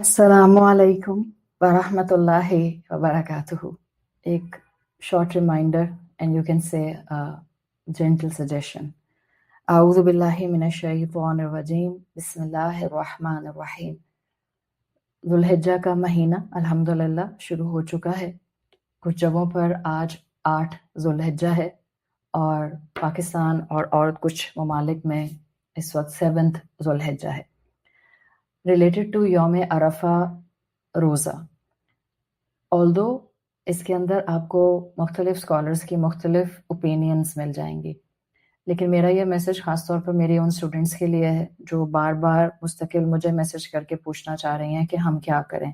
Assalamu alaikum wa rahmatullahi wa barakatuhu. एक short reminder and you can say a gentle suggestion. A'udhu billahi minash shaitanir rajim. Bismillahir rahmanir rahim. Dhul Hijjah का महीना अल्हम्दुलिल्लाह शुरू हो चुका है। कुछ जगहों पर आज 8 ज़ुल्हिज्जा है और पाकिस्तान और कुछ ममालिक में इस वक्त 7 ज़ुल्हिज्जा है। रिलेटेड टू यौम अरफा रोज़ा, ऑल्दो इसके अंदर आपको मुख्तलिफ स्कॉलर्स की मुख्तलिफ ओपिनियंस मिल जाएंगी, लेकिन मेरा ये मैसेज ख़ास तौर पर मेरे उन स्टूडेंट्स के लिए है जो बार बार मुस्तकिल मुझे मैसेज करके पूछना चाह रही हैं कि हम क्या करें।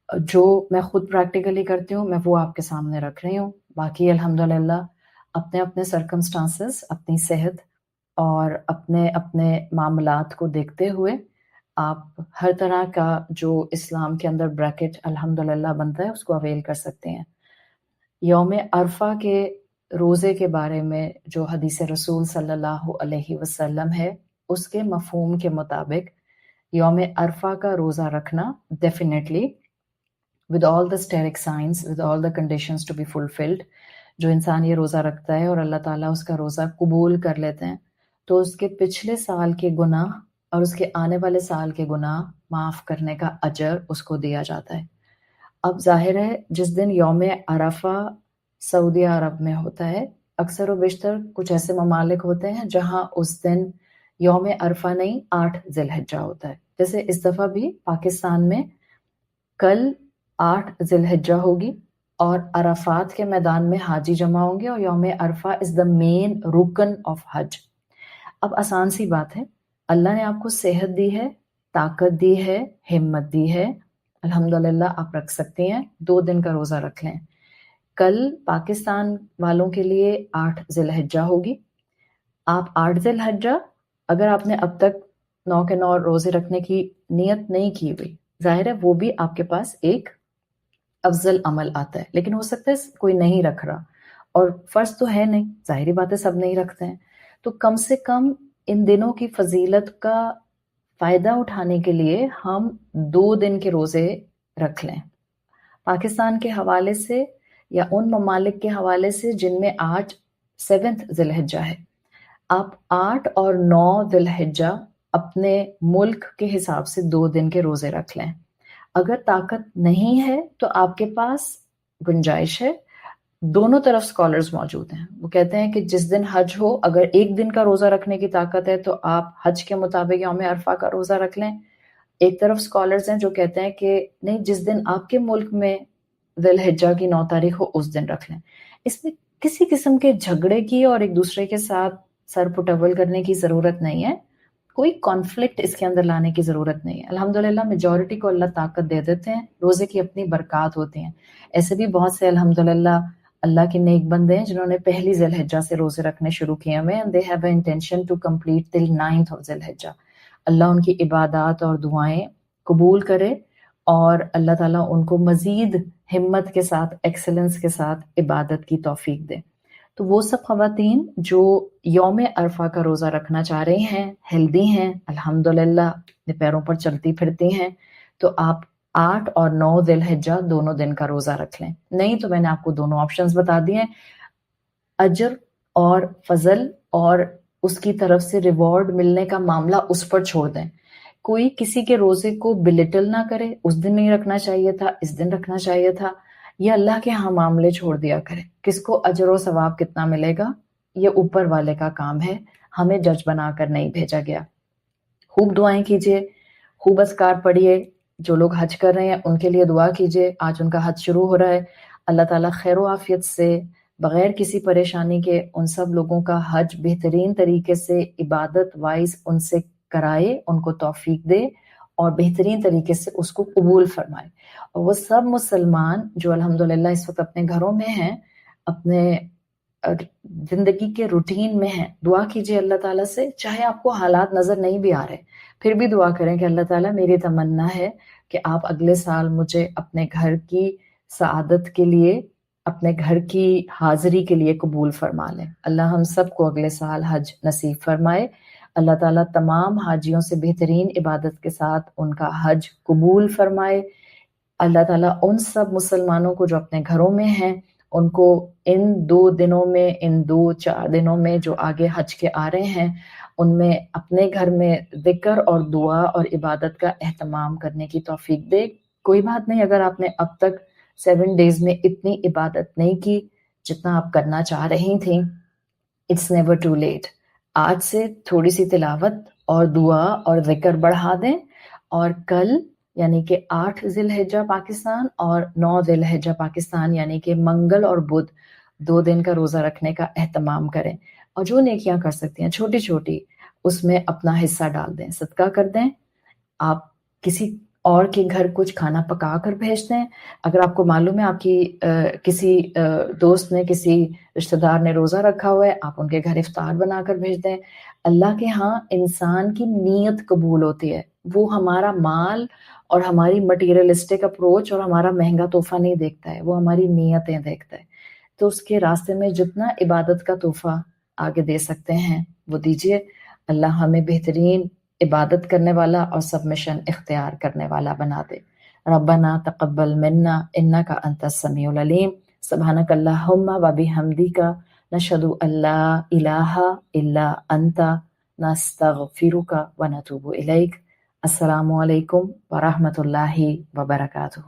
जो मैं खुद प्रैक्टिकली करती हूँ मैं वो आपके सामने रख रही हूँ। बाकी अल्हम्दुलिल्लाह अपने अपने सर्कमस्टांसेस, अपनी सेहत और अपने अपने मामलात को देखते हुए आप हर तरह का जो इस्लाम के अंदर ब्रैकेट अल्हम्दुलिल्लाह बनता है उसको अवेल कर सकते हैं। यौम अरफा के रोज़े के बारे में जो हदीस रसूल सल्लल्लाहु अलैहि वसल्लम है उसके मफ़हूम के मुताबिक यौम अरफा का रोज़ा रखना definitely with all the steric signs, with all the conditions to be fulfilled, जो इंसान ये रोज़ा रखता है और अल्लाह ताला उसका रोज़ा कबूल कर लेते हैं तो उसके पिछले साल के गुनाह और उसके आने वाले साल के गुनाह माफ़ करने का अजर उसको दिया जाता है। अब जाहिर है जिस दिन यौम अरफा सऊदी अरब में होता है, अक्सर व बेशतर कुछ ऐसे ममालिक होते हैं जहाँ उस दिन यौम अरफा नहीं 8 ज़िलहिज्जा होता है। जैसे इस दफ़ा भी पाकिस्तान में कल 8 ज़िलहिज्जा होगी और अराफात के मैदान में हाजी जमा होंगे और यौम अरफा इज़ द मेन रुकन ऑफ हज। अब आसान सी बात है, अल्लाह ने आपको सेहत दी है, ताकत दी है, हिम्मत दी है, अल्हम्दुलिल्लाह आप रख सकती हैं। 2 दिन का रोज़ा रख लें। कल पाकिस्तान वालों के लिए 8 ज़िलहिज्जा होगी। आप 8 ज़िलहिज्जा अगर आपने अब तक 9 के 9 रोज़े रखने की नियत नहीं की हुई, ज़ाहिर है वो भी आपके पास एक अफजल अमल आता है, लेकिन हो सकता है कोई नहीं रख रहा और फ़र्ज़ तो है नहीं, ज़ाहिरी बात है सब नहीं रखते हैं, तो कम से कम इन दिनों की फजीलत का फ़ायदा उठाने के लिए हम 2 दिन के रोज़े रख लें। पाकिस्तान के हवाले से या उन ममालिक के हवाले से जिनमें आज 7 ज़िलहिज्जा है, आप 8 और 9 ज़िलहिज्जा अपने मुल्क के हिसाब से 2 दिन के रोज़े रख लें। अगर ताकत नहीं है तो आपके पास गुंजाइश है, दोनों तरफ स्कॉलर्स मौजूद हैं। वो कहते हैं कि जिस दिन हज हो अगर 1 दिन का रोज़ा रखने की ताकत है तो आप हज के मुताबिक यौम अरफा का रोज़ा रख लें। एक तरफ स्कॉलर्स हैं जो कहते हैं कि नहीं, जिस दिन आपके मुल्क में ज़िलहिज्जा की 9 तारीख हो उस दिन रख लें। इसमें किसी किस्म के झगड़े की और एक दूसरे के साथ सर पुटअव्वल करने की ज़रूरत नहीं है, कोई कॉन्फ्लिक्ट इसके अंदर लाने की ज़रूरत नहीं है। अल्हम्दुलिल्लाह मेजॉरिटी को अल्लाह ताकत दे देते हैं, रोज़े की अपनी बरक़ात होती हैं। ऐसे भी बहुत से अल्हम्दुलिल्लाह अल्लाह के नेक बंदे हैं जिन्होंने पहली ज़िलहिज्जा से रोज़े रखने शुरू किए हुए हैं, and they have a intention to complete till 9th of ज़िलहिज्जा। अल्लाह उनकी इबादत और दुआएं कबूल करे और अल्लाह ताला उनको मज़ीद हिम्मत के साथ, एक्सेलेंस के साथ इबादत की तौफीक दे। तो वो सब ख़वातीन जो यौम अरफा का रोज़ा रखना चाह रही हैं, हेल्दी हैं, अल्हम्दुलिल्लाह अपने पैरों पर चलती फिरती हैं, तो आप 8 और 9 ज़िलहिज्जा दोनों दिन का रोज़ा रख लें। नहीं तो मैंने आपको दोनों ऑप्शंस बता दिए हैं। अजर और फजल और उसकी तरफ से रिवॉर्ड मिलने का मामला उस पर छोड़ दें। कोई किसी के रोज़े को बिलिटल ना करे, उस दिन नहीं रखना चाहिए था, इस दिन रखना चाहिए था, ये अल्लाह के यहाँ मामले छोड़ दिया करें। किसको अजर और सवाब कितना मिलेगा ये ऊपर वाले का काम है, हमें जज बनाकर नहीं भेजा गया। खूब दुआएं कीजिए, खूब अज़कार पढ़िए, जो लोग हज कर रहे हैं उनके लिए दुआ कीजिए, आज उनका हज शुरू हो रहा है। अल्लाह ताला खैर व आफियत से बग़ैर किसी परेशानी के उन सब लोगों का हज बेहतरीन तरीके से इबादत वाइज उनसे कराए, उनको तौफीक दे और बेहतरीन तरीके से उसको कबूल फरमाए। और वो सब मुसलमान जो अल्हम्दुलिल्लाह इस वक्त अपने घरों में हैं, अपने ज़िंदगी के रूटीन में हैं, दुआ कीजिए अल्लाह ताला से, चाहे आपको हालात नज़र नहीं भी आ रहे, फिर भी दुआ करें कि अल्लाह ताला मेरी तमन्ना है कि आप अगले साल मुझे अपने घर की सआदत के लिए, अपने घर की हाज़िरी के लिए कबूल फरमा लें। अल्लाह हम सबको अगले साल हज नसीब फरमाए। اللہ تعالیٰ تمام حاجیوں سے بہترین عبادت کے ساتھ ان کا حج قبول فرمائے۔ اللہ تعالیٰ ان سب مسلمانوں کو جو اپنے گھروں میں ہیں ان کو ان 2 دنوں میں، ان 2-4 دنوں میں جو آگے حج کے آ رہے ہیں، ان میں اپنے گھر میں ذکر اور دعا اور عبادت کا اہتمام کرنے کی توفیق دے۔ کوئی بات نہیں اگر آپ نے اب تک 7 ڈیز میں اتنی عبادت نہیں کی جتنا آپ کرنا چاہ رہی تھیں، اٹس نیور ٹو لیٹ۔ آج سے تھوڑی سی تلاوت اور دعا اور ذکر بڑھا دیں، اور کل یعنی کہ 8 ذی الحجہ پاکستان اور 9 ذی الحجہ پاکستان یعنی کہ منگل اور بدھ 2 دن کا روزہ رکھنے کا اہتمام کریں، اور جو نیکیاں کر سکتی ہیں چھوٹی چھوٹی اس میں اپنا حصہ ڈال دیں، صدقہ کر دیں۔ آپ کسی اور کے گھر کچھ کھانا پکا کر بھیج دیں۔ اگر آپ کو معلوم ہے آپ کی کسی دوست نے، کسی رشتہ دار نے روزہ رکھا ہوا ہے، آپ ان کے گھر افطار بنا کر بھیج دیں۔ اللہ کے ہاں انسان کی نیت قبول ہوتی ہے، وہ ہمارا مال اور ہماری مٹیریلسٹک اپروچ اور ہمارا مہنگا تحفہ نہیں دیکھتا ہے، وہ ہماری نیتیں دیکھتا ہے۔ تو اس کے راستے میں جتنا عبادت کا تحفہ آگے دے سکتے ہیں وہ دیجیے۔ اللہ ہمیں بہترین عبادت کرنے والا اور سبمیشن اختیار کرنے والا بنا دے۔ ربنا تقبل منا انک انت السمیع العلیم، سبحانک اللہم و بحمدک، نشہد ان لا الہ الا انت، نستغفرک و نتوب الیک۔ السلام علیکم ورحمۃ اللہ وبرکاتہ۔